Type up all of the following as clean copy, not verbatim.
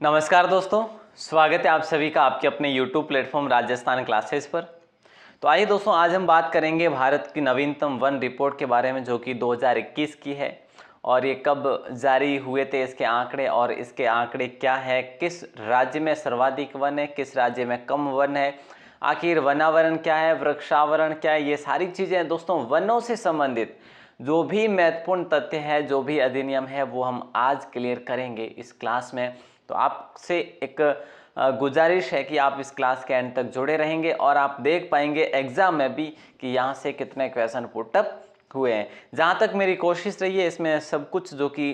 नमस्कार दोस्तों, स्वागत है आप सभी का आपके अपने YouTube प्लेटफॉर्म राजस्थान क्लासेस पर। तो आइए दोस्तों, आज हम बात करेंगे भारत की नवीनतम वन रिपोर्ट के बारे में, जो कि 2021 की है और ये कब जारी हुए थे इसके आंकड़े, और इसके आंकड़े क्या है, किस राज्य में सर्वाधिक वन है, किस राज्य में कम वन है, आखिर वनावरण क्या है, वृक्षावरण क्या है। ये सारी चीज़ें दोस्तों वनों से संबंधित जो भी महत्वपूर्ण तथ्य है, जो भी अधिनियम है, वो हम आज क्लियर करेंगे इस क्लास में। तो आपसे एक गुजारिश है कि आप इस क्लास के एंड तक जुड़े रहेंगे और आप देख पाएंगे एग्जाम में भी कि यहाँ से कितने क्वेश्चन पुटअप हुए हैं। जहाँ तक मेरी कोशिश रही है, इसमें सब कुछ जो कि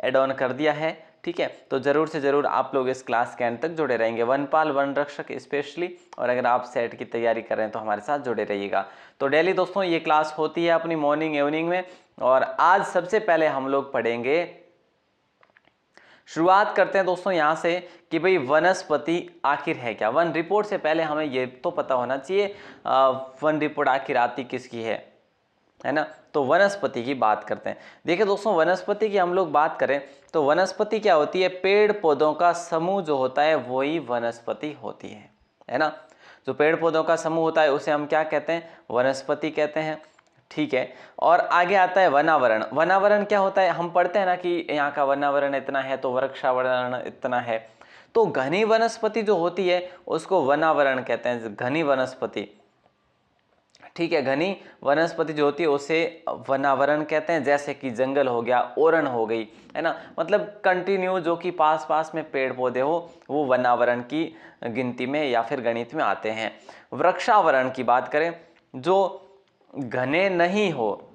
एड ऑन कर दिया है, ठीक है। तो ज़रूर से ज़रूर आप लोग इस क्लास के एंड तक जुड़े रहेंगे, वनपाल वन रक्षक स्पेशली। और अगर आप सेट की तैयारी कर रहे हैं तो हमारे साथ जुड़े रहिएगा। तो डेली दोस्तों ये क्लास होती है अपनी मॉर्निंग इवनिंग में। और आज सबसे पहले हम लोग पढ़ेंगे, शुरुआत करते हैं दोस्तों यहाँ से कि भाई वनस्पति आखिर है क्या। वन रिपोर्ट से पहले हमें ये तो पता होना चाहिए वन रिपोर्ट आखिर आती किसकी है ना। तो वनस्पति की बात करते हैं। देखिए दोस्तों, वनस्पति की हम लोग बात करें तो वनस्पति क्या होती है? पेड़ पौधों का समूह जो होता है वही वनस्पति होती है ना। जो पेड़ पौधों का समूह होता है उसे हम क्या कहते हैं? वनस्पति कहते हैं, ठीक है। और आगे आता है वनावरण। वनावरण क्या होता है? हम पढ़ते हैं ना कि यहाँ का वनावरण इतना है तो वृक्षावरण इतना है। तो घनी वनस्पति जो होती है उसको वनावरण कहते हैं, घनी वनस्पति, ठीक है। घनी वनस्पति जो होती है उसे वनावरण कहते हैं। जैसे कि जंगल हो गया, ओरण हो गई, है ना। मतलब कंटिन्यू जो कि पास पास में पेड़ पौधे हो, वो वनावरण की गिनती में या फिर गणित में आते हैं। वृक्षावरण की बात करें, जो घने नहीं हो,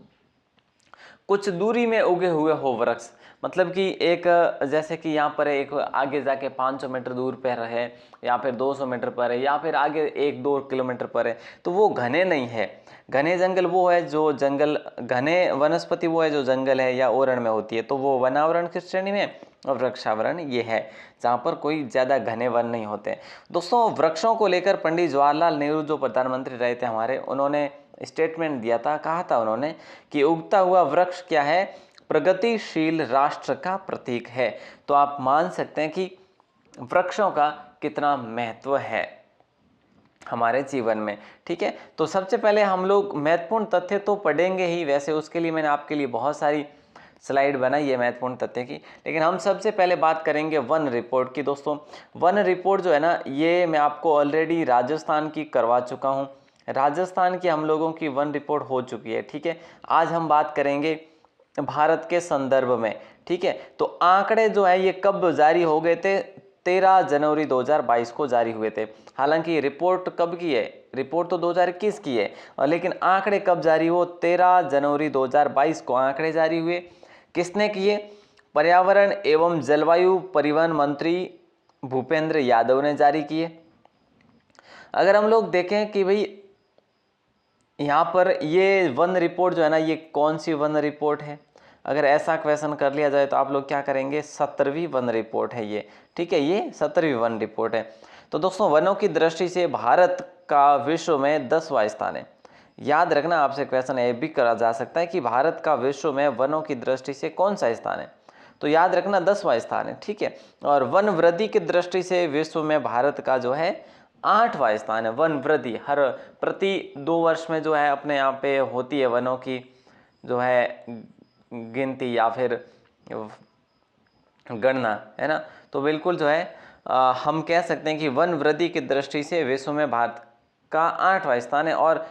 कुछ दूरी में उगे हुए हो वृक्ष, मतलब कि एक जैसे कि यहाँ पर एक आगे जाके 500 मीटर दूर पर है, या फिर 200 मीटर पर है, या फिर आगे 1-2 किलोमीटर पर है, तो वो घने नहीं है। घने जंगल वो है जो जंगल, घने वनस्पति वो है जो जंगल है या ओरण में होती है, तो वो वनावरण की श्रेणी में। और वृक्षावरण ये है जहाँ पर कोई ज़्यादा घने वन नहीं होते। दोस्तों, वृक्षों को लेकर पंडित जवाहरलाल नेहरू जो प्रधानमंत्री रहे थे हमारे, उन्होंने स्टेटमेंट दिया था, कहा था उन्होंने कि उगता हुआ वृक्ष क्या है? प्रगतिशील राष्ट्र का प्रतीक है। तो आप मान सकते हैं कि वृक्षों का कितना महत्व है हमारे जीवन में, ठीक है। तो सबसे पहले हम लोग महत्वपूर्ण तथ्य तो पढ़ेंगे ही, वैसे उसके लिए मैंने आपके लिए बहुत सारी स्लाइड बनाई है महत्वपूर्ण तथ्य की, लेकिन हम सबसे पहले बात करेंगे वन रिपोर्ट की। दोस्तों, वन रिपोर्ट जो है ना, ये मैं आपको ऑलरेडी राजस्थान की करवा चुका हूँ। राजस्थान की हम लोगों की वन रिपोर्ट हो चुकी है, ठीक है। आज हम बात करेंगे भारत के संदर्भ में, ठीक है। तो आंकड़े जो है ये कब जारी हो गए थे? 13 जनवरी 2022 को जारी हुए थे। हालांकि रिपोर्ट कब की है? रिपोर्ट तो 2021 की है, और लेकिन आंकड़े कब जारी हो? 13 जनवरी 2022 को आंकड़े जारी हुए। किसने किए? पर्यावरण एवं जलवायु परिवहन मंत्री भूपेंद्र यादव ने जारी किए। अगर हम लोग देखें कि भाई यहाँ पर ये वन रिपोर्ट जो है ना, ये कौन सी वन रिपोर्ट है, अगर ऐसा क्वेश्चन कर लिया जाए तो आप लोग क्या करेंगे? 17वीं वन रिपोर्ट है ये, ठीक है। ये 17वीं वन रिपोर्ट है। तो दोस्तों, वनों की दृष्टि से भारत का विश्व में 10वां स्थान है। याद रखना, आपसे क्वेश्चन ये भी करा जा सकता है कि भारत का विश्व में वनों की दृष्टि से कौन सा स्थान है, तो याद रखना 10वां स्थान है, ठीक है। और वन वृद्धि की दृष्टि से विश्व में भारत का जो है 8वां स्थान है। वन वृद्धि हर प्रति 2 वर्ष में जो है अपने यहाँ पे होती है वनों की जो है गिनती या फिर गणना, है ना। तो बिल्कुल जो है हम कह सकते हैं कि वन वृद्धि की दृष्टि से विश्व में भारत का 8वां स्थान है, और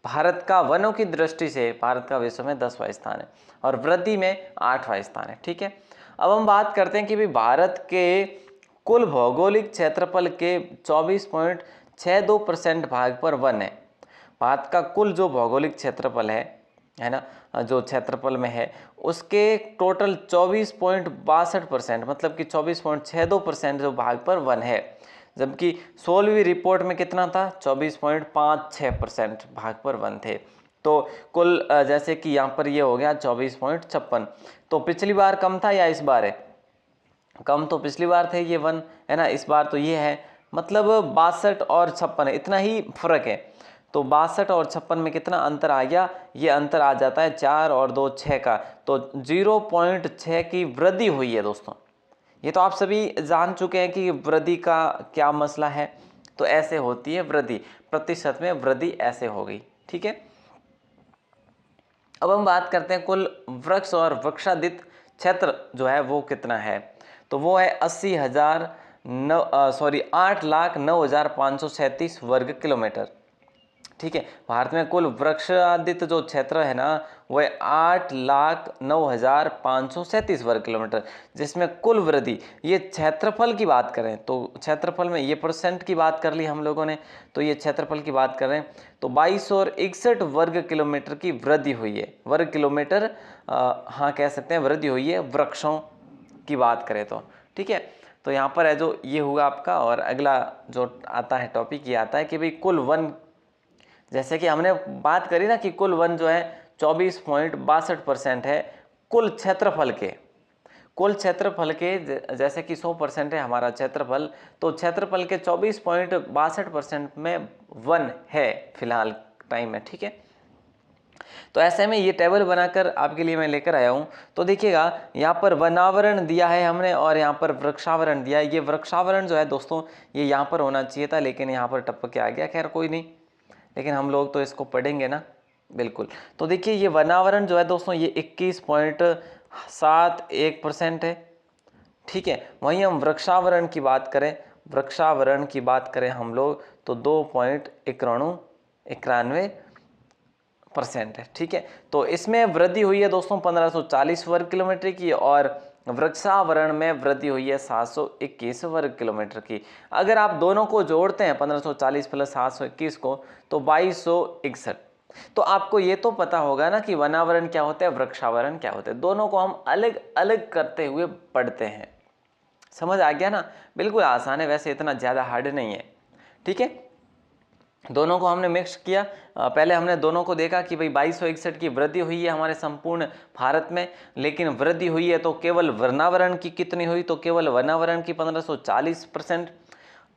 भारत का वनों की दृष्टि से भारत का विश्व में 10वां स्थान है, और वृद्धि में 8वां स्थान है, ठीक है। अब हम बात करते हैं कि भी भारत के कुल भौगोलिक क्षेत्रफल के 24.62% भाग पर वन है। भारत का कुल जो भौगोलिक क्षेत्रफल है ना, जो क्षेत्रफल में है, उसके टोटल 24.62%, मतलब कि 24.62% जो भाग पर वन है, जबकि 16वीं रिपोर्ट में कितना था? 24.56% भाग पर वन थे। तो कुल जैसे कि यहाँ पर ये हो गया 24.56। तो पिछली बार कम था या इस बार है कम? तो पिछली बार थे ये वन, है ना। इस बार तो ये है, मतलब 62 और 56 है, इतना ही फर्क है। तो 62 और 56 में कितना अंतर आ गया? ये अंतर आ जाता है 4 और 2 6 का। तो 0.6 की वृद्धि हुई है दोस्तों। ये तो आप सभी जान चुके हैं कि वृद्धि का क्या मसला है। तो ऐसे होती है वृद्धि, प्रतिशत में वृद्धि ऐसे हो गई। ठीक है, अब हम बात करते हैं कुल वृक्ष और वृक्षादित क्षेत्र जो है वो कितना है। तो वो है 8,09,537 वर्ग किलोमीटर। ठीक है, भारत में कुल वृक्षादित जो क्षेत्र है ना वो है 8,09,537 वर्ग किलोमीटर, जिसमें कुल वृद्धि, ये क्षेत्रफल की बात करें तो क्षेत्रफल में ये परसेंट की बात कर ली हम लोगों ने, तो ये क्षेत्रफल की बात करें तो 2261 वर्ग किलोमीटर की वृद्धि हुई है। वर्ग किलोमीटर हाँ कह सकते हैं वृद्धि हुई है वृक्षों की बात करें तो। ठीक है, तो यहाँ पर है जो ये हुआ आपका। और अगला जो आता है टॉपिक ये आता है कि भाई कुल वन, जैसे कि हमने बात करी ना कि कुल वन जो है 24.62% है कुल क्षेत्रफल के। कुल क्षेत्रफल के जैसे कि 100% है हमारा क्षेत्रफल, तो क्षेत्रफल के 24.62% में वन है फिलहाल टाइम में। ठीक है, तो ऐसे में ये टेबल बनाकर आपके लिए मैं लेकर आया हूँ। तो देखिएगा यहाँ पर वनावरण दिया है हमने और यहाँ पर वृक्षावरण दिया है। ये वृक्षावरण जो है दोस्तों ये यहाँ पर होना चाहिए था, लेकिन यहाँ पर टपक के आ गया। खैर कोई नहीं, लेकिन हम लोग तो इसको पढ़ेंगे ना, बिल्कुल। तो देखिए ये वनावरण जो है दोस्तों ये 21.71% है। ठीक है, वहीं हम वृक्षावरण की बात करें, वृक्षावरण की बात करें हम लोग तो 2.91% है। ठीक है, तो इसमें वृद्धि हुई है दोस्तों 1540 वर्ग किलोमीटर की और वृक्षावरण में वृद्धि हुई है 721 वर्ग किलोमीटर की। अगर आप दोनों को जोड़ते हैं 1540 प्लस 721 को तो 2261। तो आपको ये तो पता होगा ना कि वनावरण क्या होता है, वृक्षावरण क्या होता है। दोनों को हम अलग अलग करते हुए पढ़ते हैं। समझ आ गया ना, बिल्कुल आसान है, वैसे इतना ज़्यादा हार्ड नहीं है। ठीक है, दोनों को हमने मिक्स किया। पहले हमने दोनों को देखा कि भाई 2261 की वृद्धि हुई है हमारे संपूर्ण भारत में, लेकिन वृद्धि हुई है तो केवल वनावरण की कितनी हुई, तो केवल वनावरण की 1540%।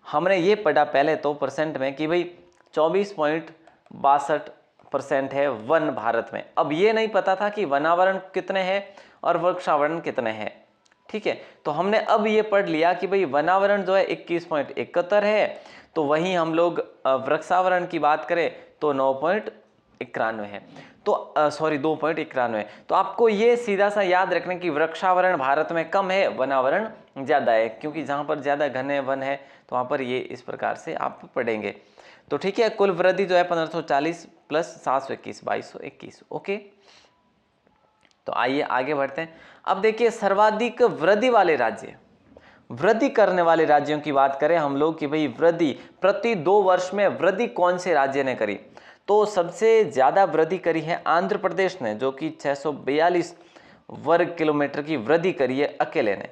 हमने ये पढ़ा पहले तो परसेंट में कि भाई 24.62% है वन भारत में। अब ये नहीं पता था कि वनावरण कितने हैं और वृक्षावरण कितने हैं। ठीक है, तो हमने अब ये पढ़ लिया कि भाई वनावरण जो है 21.71 है, तो वहीं हम लोग वृक्षावरण की बात करें तो 9.91 है। तो सॉरी 2.91। तो आपको ये सीधा सा याद रखना कि वृक्षावरण भारत में कम है, वनावरण ज़्यादा है, क्योंकि जहाँ पर ज़्यादा घने वन है तो वहाँ पर ये इस प्रकार से आप पढ़ेंगे। तो ठीक है, कुल वृद्धि जो है 1540 प्लस 721 2221। ओके, तो आइए आगे बढ़ते हैं। अब देखिए सर्वाधिक वृद्धि वाले राज्य, वृद्धि करने वाले राज्यों की बात करें हम लोग कि भाई वृद्धि प्रति 2 वर्ष में वृद्धि कौन से राज्य ने करी, तो सबसे ज़्यादा वृद्धि करी है आंध्र प्रदेश ने, जो कि 642 वर्ग किलोमीटर की वृद्धि करी है अकेले ने।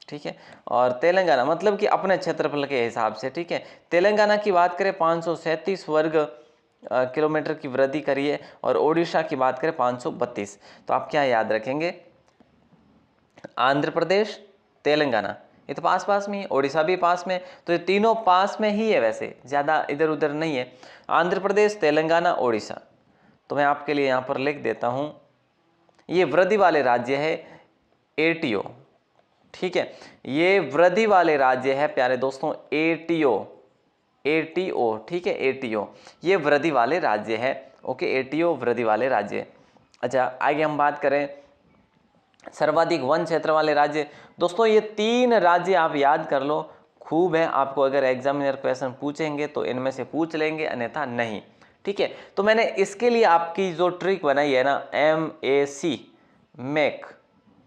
ठीक है, और तेलंगाना मतलब कि अपने क्षेत्रफल के हिसाब से। ठीक है, तेलंगाना की बात करें 537 वर्ग किलोमीटर की वृद्धि करी है और ओडिशा की बात करें 532। तो आप क्या याद रखेंगे, आंध्र प्रदेश, तेलंगाना, ये तो पास पास में ही, ओडिशा भी पास में, तो ये तीनों पास में ही है, वैसे ज़्यादा इधर उधर नहीं है। आंध्र प्रदेश, तेलंगाना, ओडिशा। तो मैं आपके लिए यहाँ पर लिख देता हूँ, ये वृद्धि वाले राज्य है एटीओ। ठीक है, ये वृद्धि वाले राज्य है प्यारे दोस्तों एटीओ, एटीओ। ठीक है, एटीओ ये वृद्धि वाले राज्य है। ओके, एटीओ वृद्धि वाले राज्य। अच्छा, आगे हम बात करें सर्वाधिक वन क्षेत्र वाले राज्य। दोस्तों ये 3 राज्य आप याद कर लो, खूब है। आपको अगर एग्जामिनर क्वेश्चन पूछेंगे तो इनमें से पूछ लेंगे, अन्यथा नहीं। ठीक है, तो मैंने इसके लिए आपकी जो ट्रिक बनाई है ना, MAC मेक,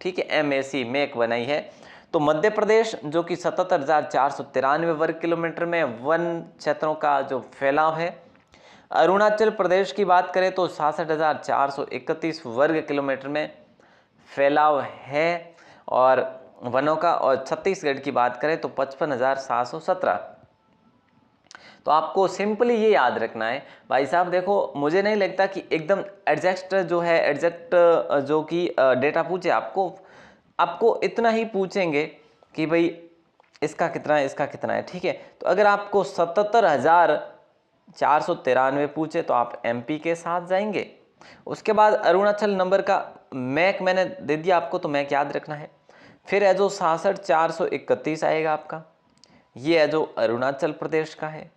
ठीक है, MAC मेक बनाई है। तो मध्य प्रदेश जो कि 77,493 वर्ग किलोमीटर में वन क्षेत्रों का जो फैलाव है। अरुणाचल प्रदेश की बात करें तो 66,431 वर्ग किलोमीटर में फैलाव है और वनों का। और छत्तीसगढ़ की बात करें तो 55,717। तो आपको सिंपली ये याद रखना है भाई साहब। देखो मुझे नहीं लगता कि एकदम एग्जैक्ट जो है, एग्जैक्ट जो कि डेटा पूछे आपको इतना ही पूछेंगे कि भाई इसका कितना है, इसका कितना है। ठीक है, तो अगर आपको 77,493 पूछे तो आप MP के साथ जाएंगे। उसके बाद अरुणाचल नंबर का मैक मैंने दे दिया आपको, तो मैक याद रखना है। फिर है जो 66,431 आएगा आपका, ये है जो अरुणाचल प्रदेश का है।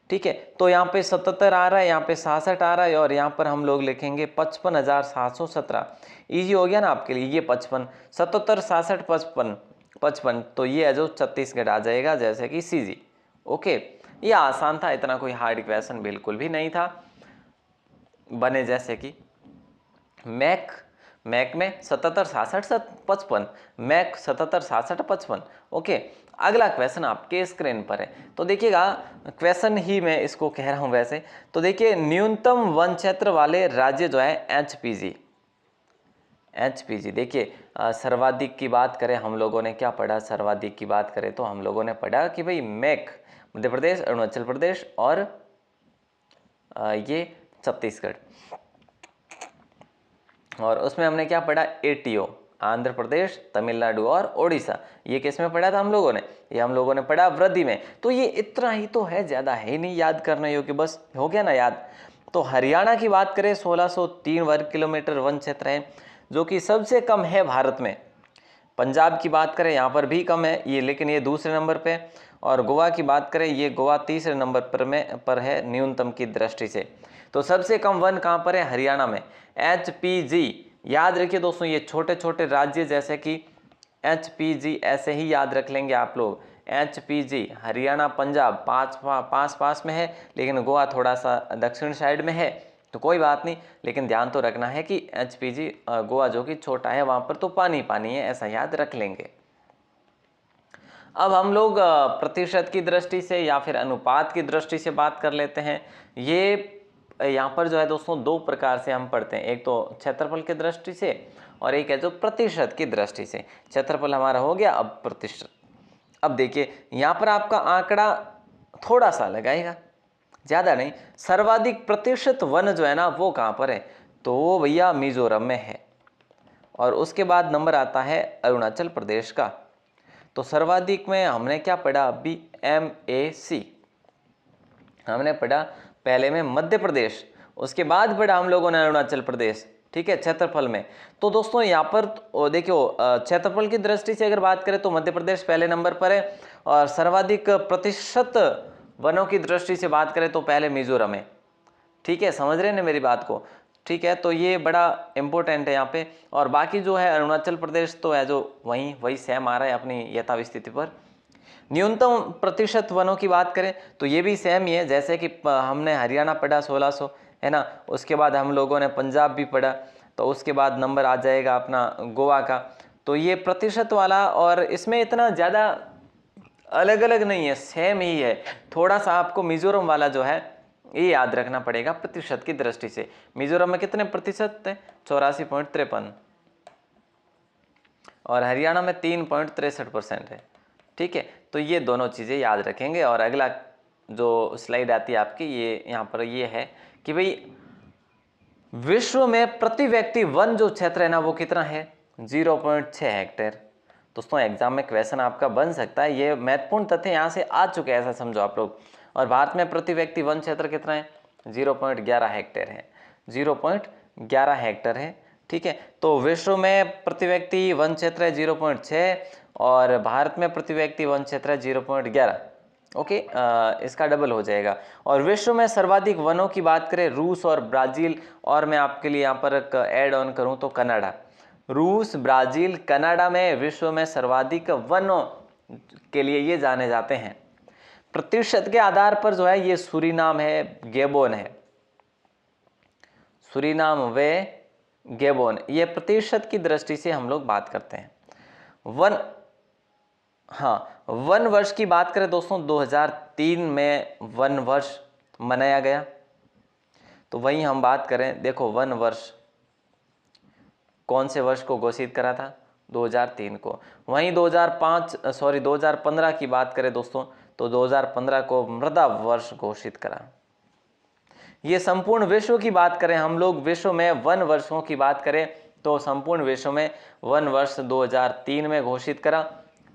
ठीक है, तो यहाँ पे 77 आ रहा है, यहाँ पे 66 आ रहा है, और यहाँ पर हम लोग लिखेंगे 55,717। ईजी हो गया ना आपके लिए, ये 55, 77, 66, 55, 55, तो ये है जो छत्तीसगढ़ आ जाएगा, जैसे कि सीजी। ओके, ये आसान था, इतना कोई हार्ड क्वेश्चन बिल्कुल भी नहीं था। बने जैसे कि मैक में 77, 66, 55, मैक 77, 66, 55। ओके, अगला क्वेश्चन आपके स्क्रीन पर है, तो देखिएगा, क्वेश्चन ही मैं इसको कह रहा हूं वैसे। तो देखिए, न्यूनतम वन क्षेत्र वाले राज्य जो है एचपीजी। देखिए, सर्वाधिक की बात करें, हम लोगों ने क्या पढ़ा, सर्वाधिक की बात करें तो हम लोगों ने पढ़ा कि भाई मैक मध्य प्रदेश, अरुणाचल प्रदेश और ये छत्तीसगढ़, और उसमें हमने क्या पढ़ा, एटीओ, आंध्र प्रदेश, तमिलनाडु और ओडिशा। ये किस में पढ़ा था हम लोगों ने, ये हम लोगों ने पढ़ा वृद्धि में। तो ये इतना ही तो है, ज़्यादा है नहीं याद करने योग्य, बस हो गया ना याद। तो हरियाणा की बात करें, 1603 वर्ग किलोमीटर वन क्षेत्र है, जो कि सबसे कम है भारत में। पंजाब की बात करें, यहाँ पर भी कम है ये, लेकिन ये दूसरे नंबर पे। और गोवा की बात करें, ये गोवा तीसरे नंबर पर है न्यूनतम की दृष्टि से। तो सबसे कम वन कहाँ पर है, हरियाणा में। एचपीजी याद रखिए दोस्तों, ये छोटे छोटे राज्य जैसे कि एचपीजी ऐसे ही याद रख लेंगे आप लोग। एचपीजी, हरियाणा पंजाब पास में है, लेकिन गोवा थोड़ा सा दक्षिण साइड में है, तो कोई बात नहीं, लेकिन ध्यान तो रखना है कि एचपीजी गोवा जो कि छोटा है, वहां पर तो पानी पानी है, ऐसा याद रख लेंगे। अब हम लोग प्रतिशत की दृष्टि से या फिर अनुपात की दृष्टि से बात कर लेते हैं। ये यहाँ पर जो है दोस्तों, दो प्रकार से हम पढ़ते हैं, एक तो क्षेत्रफल की दृष्टि से और एक है जो प्रतिशत की दृष्टि से। क्षेत्रफल हमारा हो गया, अब प्रतिशत। अब देखिए, यहाँ पर आपका आंकड़ा थोड़ा सा लगाएगा, ज़्यादा नहीं। सर्वाधिक प्रतिशत वन जो है ना, वो कहाँ पर है, तो वो भैया मिजोरम में है, और उसके बाद नंबर आता है अरुणाचल प्रदेश का। तो सर्वाधिक में हमने क्या पढ़ा अभी, MAC हमने पढ़ा पहले में मध्य प्रदेश, उसके बाद पढ़ा हम लोगों ने अरुणाचल प्रदेश। ठीक है, क्षेत्रफल में। तो दोस्तों यहाँ पर देखियो, क्षेत्रफल की दृष्टि से अगर बात करें तो मध्य प्रदेश पहले नंबर पर है, और सर्वाधिक प्रतिशत वनों की दृष्टि से बात करें तो पहले मिजोरम है। ठीक है, समझ रहे हैं ना मेरी बात को। ठीक है, तो ये बड़ा इंपॉर्टेंट है यहाँ पे। और बाकी जो है अरुणाचल प्रदेश तो है जो वही सेम आ रहा है अपनी यथास्थिति पर। न्यूनतम प्रतिशत वनों की बात करें तो ये भी सेम ही है, जैसे कि हमने हरियाणा पढ़ा 1600, है ना, उसके बाद हम लोगों ने पंजाब भी पढ़ा, तो उसके बाद नंबर आ जाएगा अपना गोवा का। तो ये प्रतिशत वाला, और इसमें इतना ज़्यादा अलग अलग नहीं है, सेम ही है। थोड़ा सा आपको मिजोरम वाला जो है ये याद रखना पड़ेगा प्रतिशत की दृष्टि से। मिजोरम में कितने प्रतिशत है, 84.53, और हरियाणा में 3.63% है। ठीक है, तो ये दोनों चीज़ें याद रखेंगे। और अगला जो स्लाइड आती है आपकी, ये यहाँ पर ये है कि भाई विश्व में प्रति व्यक्ति वन जो क्षेत्र है ना, वो कितना है, 0.6 हेक्टेयर। दोस्तों एग्जाम में क्वेश्चन आपका बन सकता है, ये महत्वपूर्ण तथ्य यहाँ से आ चुके हैं, ऐसा समझो आप लोग। और भारत में प्रति व्यक्ति वन क्षेत्र कितना है, 0.11 हेक्टेयर है, 0.11 हेक्टेयर है। ठीक है, तो विश्व में प्रति व्यक्ति वन क्षेत्र है 0.6, और भारत में प्रति व्यक्ति वन क्षेत्र है 0.11। ओके, इसका डबल हो जाएगा। और विश्व में सर्वाधिक वनों की बात करें, रूस और ब्राजील, और मैं आपके लिए यहाँ पर ऐड ऑन करूँ तो कनाडा। रूस, ब्राजील, कनाडा में विश्व में सर्वाधिक वनों के लिए ये जाने जाते हैं। प्रतिशत के आधार पर जो है ये सूरीनाम है, गैबोन है, सूरीनाम वे गैबोन, ये प्रतिशत की दृष्टि से हम लोग बात करते हैं। वन वर्ष की बात करें दोस्तों, 2003 में वन वर्ष मनाया गया। तो वही हम बात करें, देखो वन वर्ष कौन से वर्ष को घोषित करा था, 2003 को। वहीं 2015 की बात करें दोस्तों, तो 2015 को मृदा वर्ष घोषित करा। ये संपूर्ण विश्व की बात करें हम लोग, विश्व में वन वर्षों की बात करें तो संपूर्ण विश्व में वन वर्ष 2003 में घोषित करा।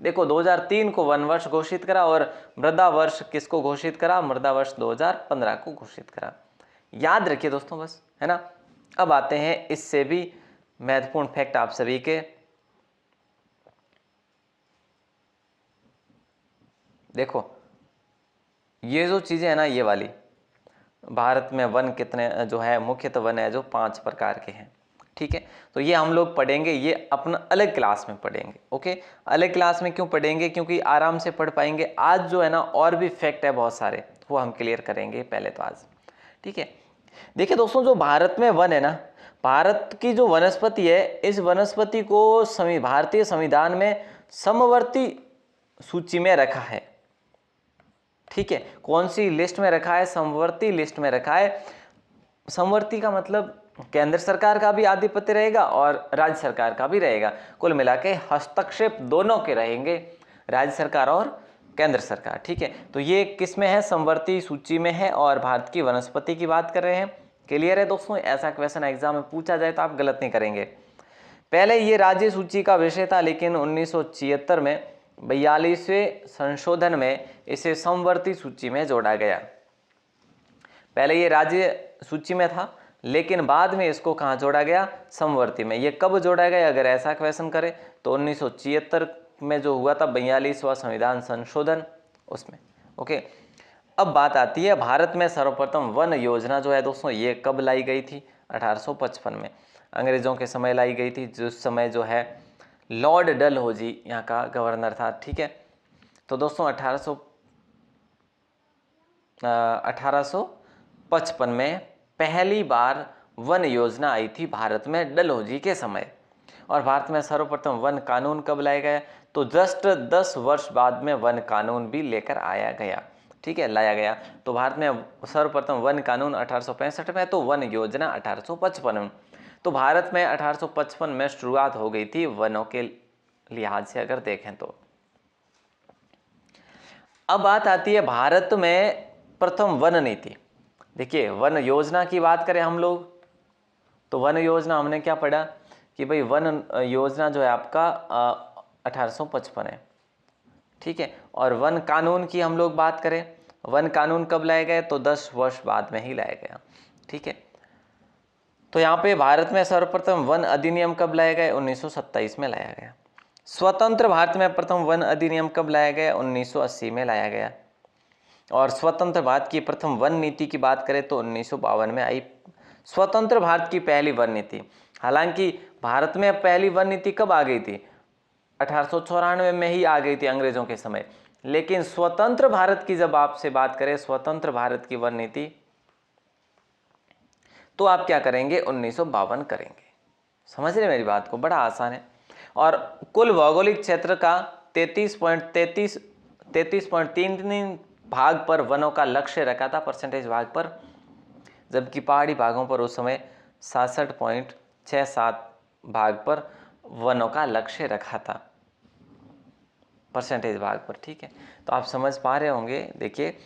देखो 2003 को वन वर्ष घोषित करा, और मृदा वर्ष किसको घोषित करा, मृदा वर्ष 2015 को घोषित करा। याद रखिए दोस्तों, बस, है ना। अब आते हैं इससे भी महत्वपूर्ण फैक्ट आप सभी के। देखो ये जो चीज़ें है ना, ये वाली, भारत में वन कितने जो है, मुख्यतः वन है जो 5 प्रकार के हैं, ठीक है। तो ये हम लोग पढ़ेंगे, ये अपना अलग क्लास में पढ़ेंगे, ओके। अलग क्लास में क्यों पढ़ेंगे, क्योंकि आराम से पढ़ पाएंगे। आज जो है ना और भी फैक्ट है बहुत सारे, वो हम क्लियर करेंगे पहले तो आज, ठीक है। देखिए दोस्तों, जो भारत में वन है ना, भारत की जो वनस्पति है, इस वनस्पति को भारतीय संविधान में समवर्ती सूची में रखा है, ठीक है। कौन सी लिस्ट में रखा है, समवर्ती लिस्ट में रखा है। समवर्ती का मतलब केंद्र सरकार का भी आधिपत्य रहेगा और राज्य सरकार का भी रहेगा, कुल मिला के हस्तक्षेप दोनों के रहेंगे, राज्य सरकार और केंद्र सरकार, ठीक है। तो ये किस में है, समवर्ती सूची में है, और भारत की वनस्पति की बात कर रहे हैं। क्लियर है दोस्तों, ऐसा क्वेश्चन एग्जाम में पूछा जाए तो आप गलत नहीं करेंगे। पहले ये राज्य सूची का विषय था, लेकिन 1976 में 42वें संशोधन में इसे समवर्ती सूची में जोड़ा गया। पहले ये राज्य सूची में था, लेकिन बाद में इसको कहाँ जोड़ा गया, समवर्ती में। ये कब जोड़ा गया, अगर ऐसा क्वेश्चन करे तो 1976 में जो हुआ था 42वां संविधान संशोधन, उसमें, ओके। अब बात आती है भारत में सर्वप्रथम वन योजना जो है दोस्तों, ये कब लाई गई थी, 1855 में, अंग्रेजों के समय लाई गई थी, जिस समय जो है लॉर्ड डलहौजी यहाँ का गवर्नर था, ठीक है। तो दोस्तों 1855 में पहली बार वन योजना आई थी भारत में डलहौजी के समय। और भारत में सर्वप्रथम वन कानून कब लाया गया, तो जस्ट 10 वर्ष बाद में वन कानून भी लेकर आया गया, ठीक है, लाया गया। तो भारत में सर्वप्रथम वन कानून 1865 में, तो वन योजना 1855 में। तो भारत में 1855 में शुरुआत हो गई थी वनों के लिहाज से अगर देखें तो। अब बात आती है भारत में प्रथम वन नीति। देखिए, वन योजना की बात करें हम लोग, तो वन योजना हमने क्या पढ़ा कि भाई वन योजना जो है आपका 1855 है, ठीक है। और वन कानून की हम लोग बात करें, वन कानून कब लाए गए, तो 10 वर्ष बाद में ही लाया गया, ठीक है। तो यहाँ पे भारत में सर्वप्रथम वन अधिनियम कब लाया गया, 1927 में लाया गया। स्वतंत्र भारत में प्रथम वन अधिनियम कब लाया गया, 1980 में लाया गया। और स्वतंत्र भारत की प्रथम वन नीति की बात करें तो 1952 में आई स्वतंत्र भारत की पहली वन नीति। हालांकि भारत में पहली वन नीति कब आ गई थी, 1894 में ही आ गई थी अंग्रेजों के समय, लेकिन स्वतंत्र भारत की जब आपसे बात करें, स्वतंत्र भारत की वन नीति, तो आप क्या करेंगे, 1952 करेंगे। समझ रहे मेरी बात को, बड़ा आसान है। और कुल भौगोलिक क्षेत्र का 33.33 भाग पर वनों का लक्ष्य रखा था, परसेंटेज भाग पर, जबकि पहाड़ी भागों पर उस समय 66.67 भाग पर वनों का लक्ष्य रखा था, परसेंटेज भाग पर, ठीक है। तो आप समझ पा रहे होंगे। देखिए,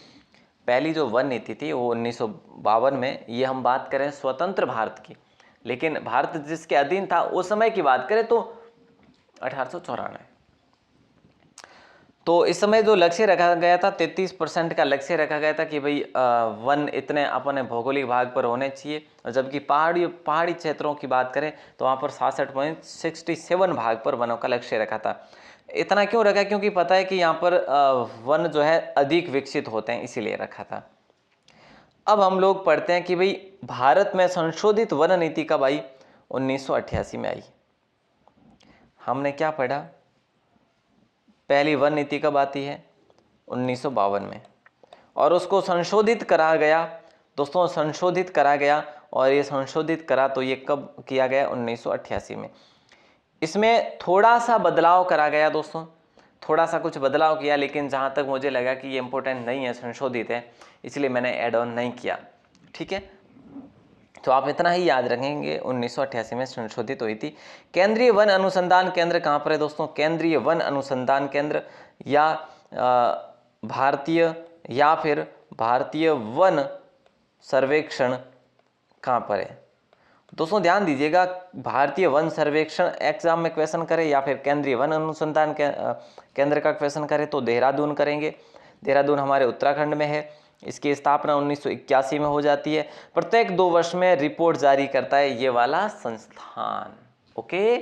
पहली जो वन नीति थी वो 1952 में, ये हम बात करें स्वतंत्र भारत की, लेकिन भारत जिसके अधीन था उस समय की बात करें तो 1894। तो इस समय जो लक्ष्य रखा गया था 33% का लक्ष्य रखा गया था कि भाई वन इतने अपने भौगोलिक भाग पर होने चाहिए, और जबकि पहाड़ी क्षेत्रों की बात करें तो वहाँ पर 66.67 भाग पर वनों का लक्ष्य रखा था। इतना क्यों रखा, क्योंकि पता है कि यहाँ पर वन जो है अधिक विकसित होते हैं, इसीलिए रखा था। अब हम लोग पढ़ते हैं कि भाई भारत में संशोधित वन नीति कब आई, 1988 में आई। हमने क्या पढ़ा, पहली वन नीति कब आती है, 1952 में, और उसको संशोधित करा गया दोस्तों, संशोधित करा गया। और ये संशोधित करा तो ये कब किया गया, 1988 में। इसमें थोड़ा सा बदलाव करा गया दोस्तों, थोड़ा सा कुछ बदलाव किया, लेकिन जहाँ तक मुझे लगा कि ये इंपॉर्टेंट नहीं है, संशोधित है, इसलिए मैंने ऐड ऑन नहीं किया, ठीक है। तो आप इतना ही याद रखेंगे, 1988 में संशोधित हुई थी। केंद्रीय वन अनुसंधान केंद्र कहाँ पर है दोस्तों, केंद्रीय वन अनुसंधान केंद्र या भारतीय वन सर्वेक्षण कहाँ पर है दोस्तों, ध्यान दीजिएगा। भारतीय वन सर्वेक्षण एग्जाम में क्वेश्चन करे या फिर केंद्रीय वन अनुसंधान केंद्र का क्वेश्चन करे तो देहरादून करेंगे। देहरादून हमारे उत्तराखंड में है। इसकी स्थापना 1981 में हो जाती है। प्रत्येक 2 वर्ष में रिपोर्ट जारी करता है ये वाला संस्थान, ओके।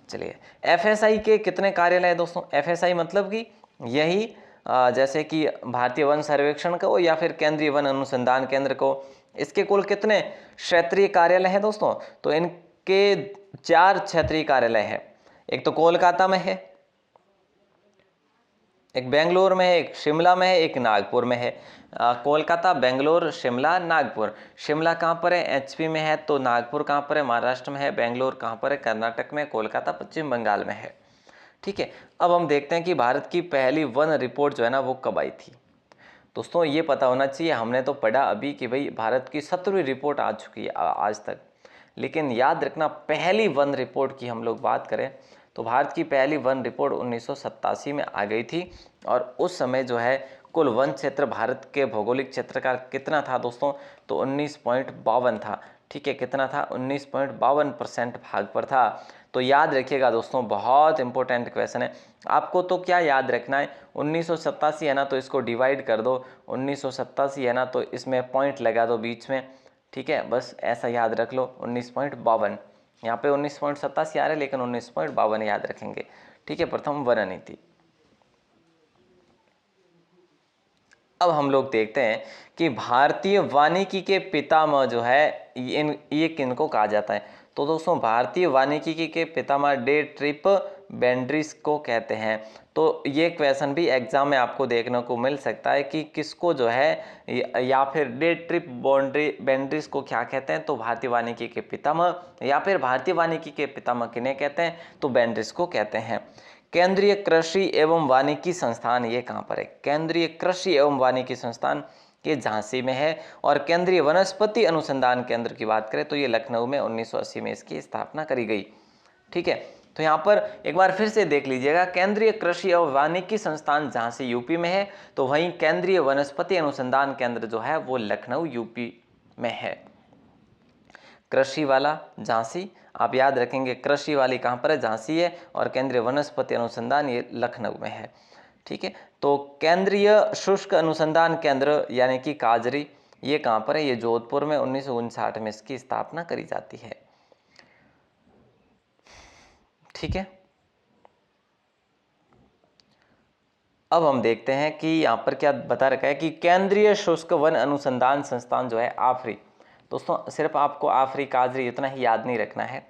चलिए, एफएसआई के कितने कार्यालय है दोस्तों, एफएसआई मतलब कि यही जैसे कि भारतीय वन सर्वेक्षण को या फिर केंद्रीय वन अनुसंधान केंद्र को, इसके कुल कितने क्षेत्रीय कार्यालय हैं दोस्तों? तो इनके 4 क्षेत्रीय कार्यालय हैं। एक तो कोलकाता में है, एक बेंगलोर में है, एक शिमला में है, एक नागपुर में है। कोलकाता, बेंगलोर, शिमला, नागपुर। शिमला कहाँ पर है? एचपी में है। तो नागपुर कहाँ पर है? महाराष्ट्र में है। बेंगलोर कहाँ पर है? कर्नाटक में। कोलकाता पश्चिम बंगाल में है। ठीक है, अब हम देखते हैं कि भारत की पहली वन रिपोर्ट जो है ना वो कब आई थी। दोस्तों ये पता होना चाहिए, हमने तो पढ़ा अभी कि भाई भारत की 17वीं रिपोर्ट आ चुकी है आज तक, लेकिन याद रखना पहली वन रिपोर्ट की हम लोग बात करें तो भारत की पहली वन रिपोर्ट 1987 में आ गई थी। और उस समय जो है कुल वन क्षेत्र भारत के भौगोलिक क्षेत्र का कितना था दोस्तों? तो 19.52 था। ठीक है, कितना था? 19.52% भाग पर था। तो याद रखिएगा दोस्तों, बहुत इंपॉर्टेंट क्वेश्चन है। आपको तो क्या याद रखना है? 1987 है ना, तो इसको डिवाइड कर दो। 1987 है ना, तो इसमें पॉइंट लगा दो बीच में। ठीक है, बस ऐसा याद रख लो 19.52। यहाँ पे 19.87 आ रहा है लेकिन 19.52 याद रखेंगे। ठीक है, प्रथम वन नीति। अब हम लोग देखते हैं कि भारतीय वानिकी के पितामह जो है ये किनको कहा जाता है। तो दोस्तों भारतीय वानिकी के पितामह डे ट्रिप बेंड्रिस को कहते हैं। तो ये क्वेश्चन भी एग्जाम में आपको देखने को मिल सकता है कि किसको जो है या फिर डे ट्रिप बेंड्रिस को क्या कहते हैं? तो भारतीय वानिकी के पितामह, या फिर भारतीय वानिकी के पितामह किन्हें कहते हैं? तो बेंड्रिस को कहते हैं। केंद्रीय कृषि एवं वानिकी संस्थान ये कहाँ पर है? केंद्रीय कृषि एवं वानिकी संस्थान ये झांसी में है। और केंद्रीय वनस्पति अनुसंधान केंद्र की बात करें तो ये लखनऊ में 1980 में इसकी स्थापना करी गई। ठीक है, तो यहाँ पर एक बार फिर से देख लीजिएगा, केंद्रीय कृषि एवं वानिकी संस्थान झांसी यूपी में है, तो वहीं केंद्रीय वनस्पति अनुसंधान केंद्र जो है वो लखनऊ यूपी में है। कृषि वाला झांसी, आप याद रखेंगे कृषि वाली कहाँ पर है? झांसी है। और केंद्रीय वनस्पति अनुसंधान ये लखनऊ में है। ठीक है, तो केंद्रीय शुष्क अनुसंधान केंद्र यानी कि काजरी ये कहाँ पर है? ये जोधपुर में 1959 में इसकी स्थापना करी जाती है। ठीक है, अब हम देखते हैं कि यहाँ पर क्या बता रखा है कि केंद्रीय शुष्क वन अनुसंधान संस्थान जो है आफरी। दोस्तों सिर्फ आपको आफरी काजरी इतना ही याद नहीं रखना है,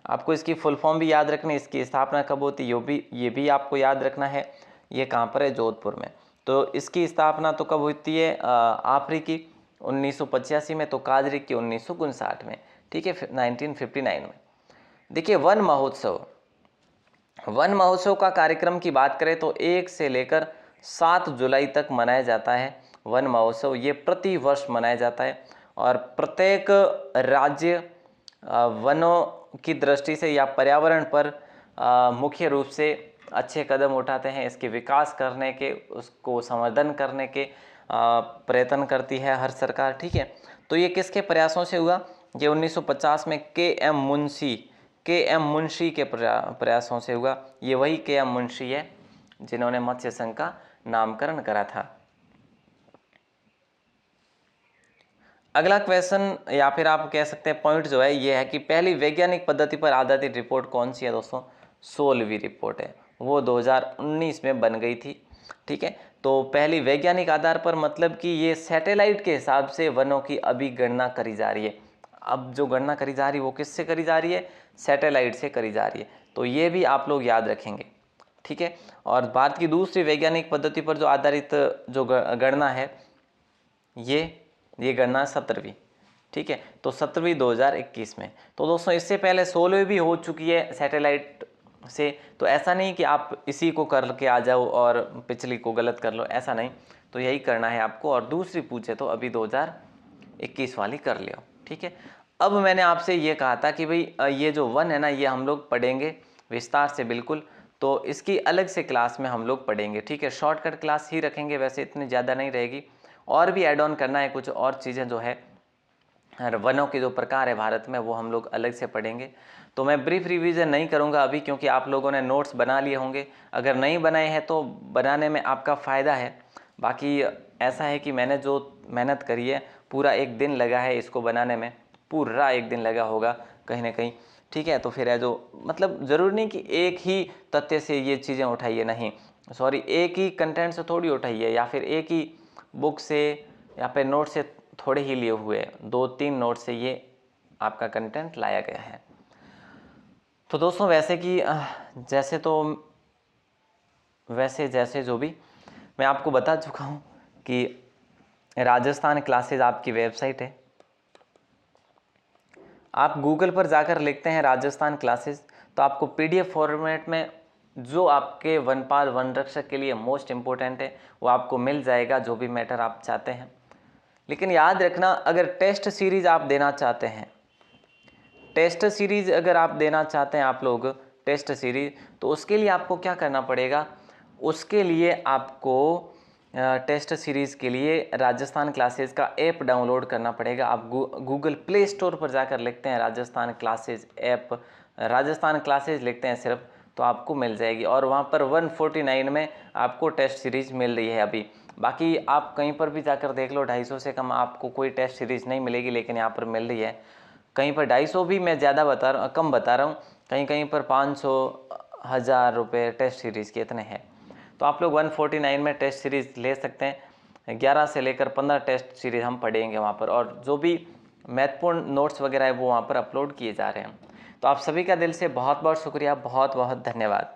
आपको इसकी फुल फॉर्म भी याद रखनी है, इसकी स्थापना कब होती है ये भी आपको याद रखना है। ये कहाँ पर है? जोधपुर में। तो इसकी स्थापना तो कब होती है आफरी की? 1985 में। तो काजरी की 1959 में। ठीक है, 1959 में। देखिए वन महोत्सव, वन महोत्सव का कार्यक्रम की बात करें तो 1 से लेकर 7 जुलाई तक मनाया जाता है। वन महोत्सव ये प्रति वर्ष मनाया जाता है और प्रत्येक राज्य वनों की दृष्टि से या पर्यावरण पर मुख्य रूप से अच्छे कदम उठाते हैं, इसके विकास करने के, उसको संवर्धन करने के प्रयत्न करती है हर सरकार। ठीक है, तो ये किसके प्रयासों से हुआ? ये 1950 में के एम मुंशी के प्रयासों से हुआ। ये वही के एम मुंशी है जिन्होंने मत्स्य संघ का नामकरण करा था। अगला क्वेश्चन या फिर आप कह सकते हैं पॉइंट जो है ये है कि पहली वैज्ञानिक पद्धति पर आधारित रिपोर्ट कौन सी है दोस्तों? 16वीं रिपोर्ट है, वो 2019 में बन गई थी। ठीक है, तो पहली वैज्ञानिक आधार पर मतलब कि ये सैटेलाइट के हिसाब से वनों की अभी गणना करी जा रही है। अब जो गणना करी जा रही है वो किससे करी जा रही है? सैटेलाइट से करी जा रही है। तो ये भी आप लोग याद रखेंगे। ठीक है, और भारत की दूसरी वैज्ञानिक पद्धति पर जो आधारित जो गणना है ये गणना 17वीं। ठीक है, तो 17वीं 2021 में। तो दोस्तों इससे पहले 16वीं भी हो चुकी है सैटेलाइट से, तो ऐसा नहीं कि आप इसी को करके आ जाओ और पिछली को गलत कर लो, ऐसा नहीं। तो यही करना है आपको, और दूसरी पूछे तो अभी 2021 वाली कर लियो। ठीक है, अब मैंने आपसे ये कहा था कि भाई ये जो वन है ना ये हम लोग पढ़ेंगे विस्तार से बिल्कुल, तो इसकी अलग से क्लास में हम लोग पढ़ेंगे। ठीक है, शॉर्टकट क्लास ही रखेंगे, वैसे इतनी ज़्यादा नहीं रहेगी, और भी ऐड ऑन करना है कुछ और चीज़ें जो है वनों के जो प्रकार है भारत में वो हम लोग अलग से पढ़ेंगे। तो मैं ब्रीफ रिवीजन नहीं करूंगा अभी, क्योंकि आप लोगों ने नोट्स बना लिए होंगे। अगर नहीं बनाए हैं तो बनाने में आपका फ़ायदा है। बाकी ऐसा है कि मैंने जो मेहनत करी है, पूरा 1 दिन लगा है इसको बनाने में, पूरा 1 दिन लगा होगा कहीं ना कहीं। ठीक है, तो फिर है जो मतलब ज़रूरी नहीं कि एक ही तथ्य से ये चीज़ें उठाइए, नहीं, सॉरी एक ही कंटेंट से थोड़ी उठाई है, या फिर एक ही बुक से या फिर नोट से थोड़े ही लिए हुए, 2-3 नोट से ये आपका कंटेंट लाया गया है। तो दोस्तों वैसे कि जैसे जो भी मैं आपको बता चुका हूँ कि राजस्थान क्लासेज आपकी वेबसाइट है। आप गूगल पर जाकर लिखते हैं राजस्थान क्लासेज, तो आपको PDF फॉर्मेट में जो आपके वनपाल वन रक्षक के लिए मोस्ट इम्पोर्टेंट है वो आपको मिल जाएगा, जो भी मैटर आप चाहते हैं। लेकिन याद रखना, अगर टेस्ट सीरीज़ आप देना चाहते हैं, आप लोग टेस्ट सीरीज, तो उसके लिए आपको क्या करना पड़ेगा, उसके लिए आपको टेस्ट सीरीज़ के लिए राजस्थान क्लासेज का ऐप डाउनलोड करना पड़ेगा। आप गूगल प्ले स्टोर पर जाकर लिखते हैं Rajasthan classes app, Rajasthan classes लिखते हैं सिर्फ, तो आपको मिल जाएगी। और वहाँ पर 149 में आपको टेस्ट सीरीज़ मिल रही है अभी। बाकी आप कहीं पर भी जाकर देख लो, 250 से कम आपको कोई टेस्ट सीरीज़ नहीं मिलेगी, लेकिन यहाँ पर मिल रही है। कहीं पर 250 भी मैं कम बता रहा हूँ, कहीं कहीं पर 500-1000 रुपये टेस्ट सीरीज़ के इतने हैं। तो आप लोग 149 में टेस्ट सीरीज़ ले सकते हैं। 11 से लेकर 15 टेस्ट सीरीज़ हम पढ़ेंगे वहाँ पर, और जो भी महत्वपूर्ण नोट्स वगैरह है वो वहाँ पर अपलोड किए जा रहे हैं। तो आप सभी का दिल से बहुत बहुत शुक्रिया, बहुत बहुत धन्यवाद।